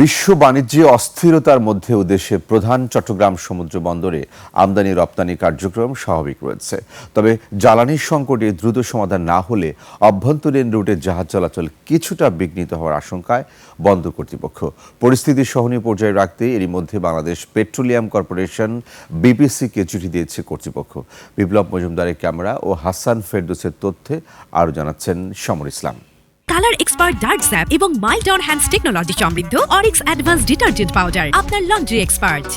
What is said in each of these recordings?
বিশ্ব বাণিজ্যে অস্থিরতার মধ্যেও দেশের প্রধান চট্টগ্রাম সমুদ্র বন্দরে আমদানি রপ্তানি কার্যক্রম স্বাভাবিক রয়েছে। তবে জ্বালানির সংকটে দ্রুত সমাধান না হলে অভ্যন্তরীণ রুটে জাহাজ চলাচল কিছুটা বিঘ্নিত হওয়ার আশঙ্কায় বন্দর কর্তৃপক্ষ। পরিস্থিতি সহনীয় পর্যায়ে রাখতে এরই মধ্যে বাংলাদেশ পেট্রোলিয়াম কর্পোরেশন বিপিসিকে চিঠি দিয়েছে কর্তৃপক্ষ। বিপ্লব মজুমদারের ক্যামেরা ও হাসান ফেরদৌসের তথ্যে আরও জানাচ্ছেন সমর ইসলাম। কালার এক্সপার্ট ডার্ক স্যাপ এবং মাইল্ড অন হ্যান্ডস টেকনোলজি সমৃদ্ধ অরিক্স অ্যাডভান্স ডিটারজেন্ট পাউডার আপনার লন্ড্রি এক্সপার্ট।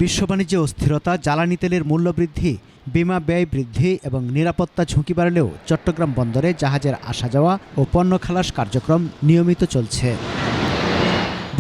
বিশ্ব বাণিজ্যে অস্থিরতা, জ্বালানি তেলের মূল্য বৃদ্ধি, বিমা ব্যয় বৃদ্ধি এবং নিরাপত্তা ঝুঁকি বাড়লেও চট্টগ্রাম বন্দরে জাহাজের আসা যাওয়া ও পণ্য খালাস কার্যক্রম নিয়মিত চলছে।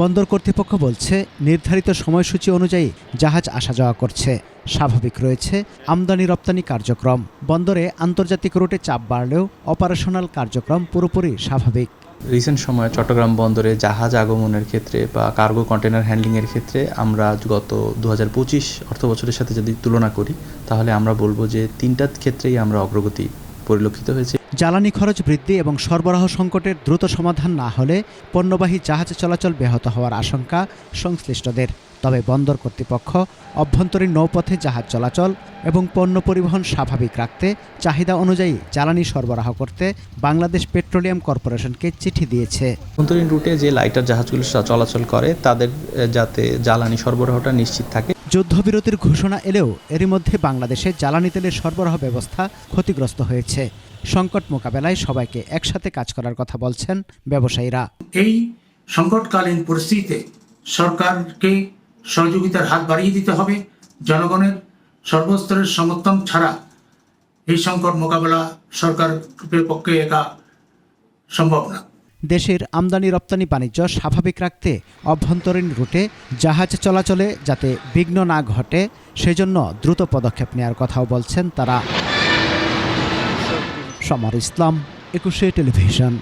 বন্দর কর্তৃপক্ষ বলছে, নির্ধারিত সময়সূচি অনুযায়ী জাহাজ আসা যাওয়া করছে। স্বাভাবিক রয়েছে আমদানি রপ্তানি কার্যক্রম। বন্দরে আন্তর্জাতিক রুটে চাপ বাড়লেও অপারেশনাল কার্যক্রম পুরোপুরি স্বাভাবিক। রিসেন্ট সময়ে চট্টগ্রাম বন্দরে জাহাজ আগমনের ক্ষেত্রে বা কার্গো কন্টেনার হ্যান্ডলিংয়ের ক্ষেত্রে আমরা গত 2025 অর্থবছরের সাথে যদি তুলনা করি তাহলে আমরা বলবো যে তিনটা ক্ষেত্রেই আমরা অগ্রগতি পরিলক্ষিত হয়েছে। জ্বালানি খরচ বৃদ্ধি এবং সরবরাহ সংকটের দ্রুত সমাধান না হলে পণ্যবাহী জাহাজ চলাচল ব্যাহত হওয়ার আশঙ্কা সংশ্লিষ্টদের। তবে বন্দর কর্তৃপক্ষ অভ্যন্তরীণ নৌপথে জাহাজ চলাচল এবং পণ্য পরিবহন স্বাভাবিক রাখতে চাহিদা অনুযায়ী জ্বালানি সরবরাহ করতে বাংলাদেশ পেট্রোলিয়াম কর্পোরেশনকে চিঠি দিয়েছে। অভ্যন্তরীণ রুটে যে লাইটার জাহাজগুলো চলাচল করে তাদের যাতে জ্বালানি সরবরাহটা নিশ্চিত থাকে। যুদ্ধবিরতির ঘোষণা এলেও এরই মধ্যে বাংলাদেশে জ্বালানি তেলের সরবরাহ ব্যবস্থা ক্ষতিগ্রস্ত হয়েছে। সংকট মোকাবেলায় সবাইকে একসাথে কাজ করার কথা বলছেন ব্যবসায়ীরা। এই সংকটকালীন পরিস্থিতিতে সরকারকে সহযোগিতার হাত বাড়িয়ে দিতে হবে। জনগণের সর্বস্তরের সমর্থন ছাড়া এই সংকট মোকাবেলা সরকারের পক্ষে একা সম্ভব না। দেশের আমদানি রপ্তানি বাণিজ্য স্বাভাবিক রাখতে অভ্যন্তরীণ রুটে জাহাজ চলাচলে যাতে বিঘ্ন না ঘটে সেজন্য দ্রুত পদক্ষেপ নেওয়ার কথাও বলছেন তারা। সমর ইসলাম, 21 টেলিভিশন।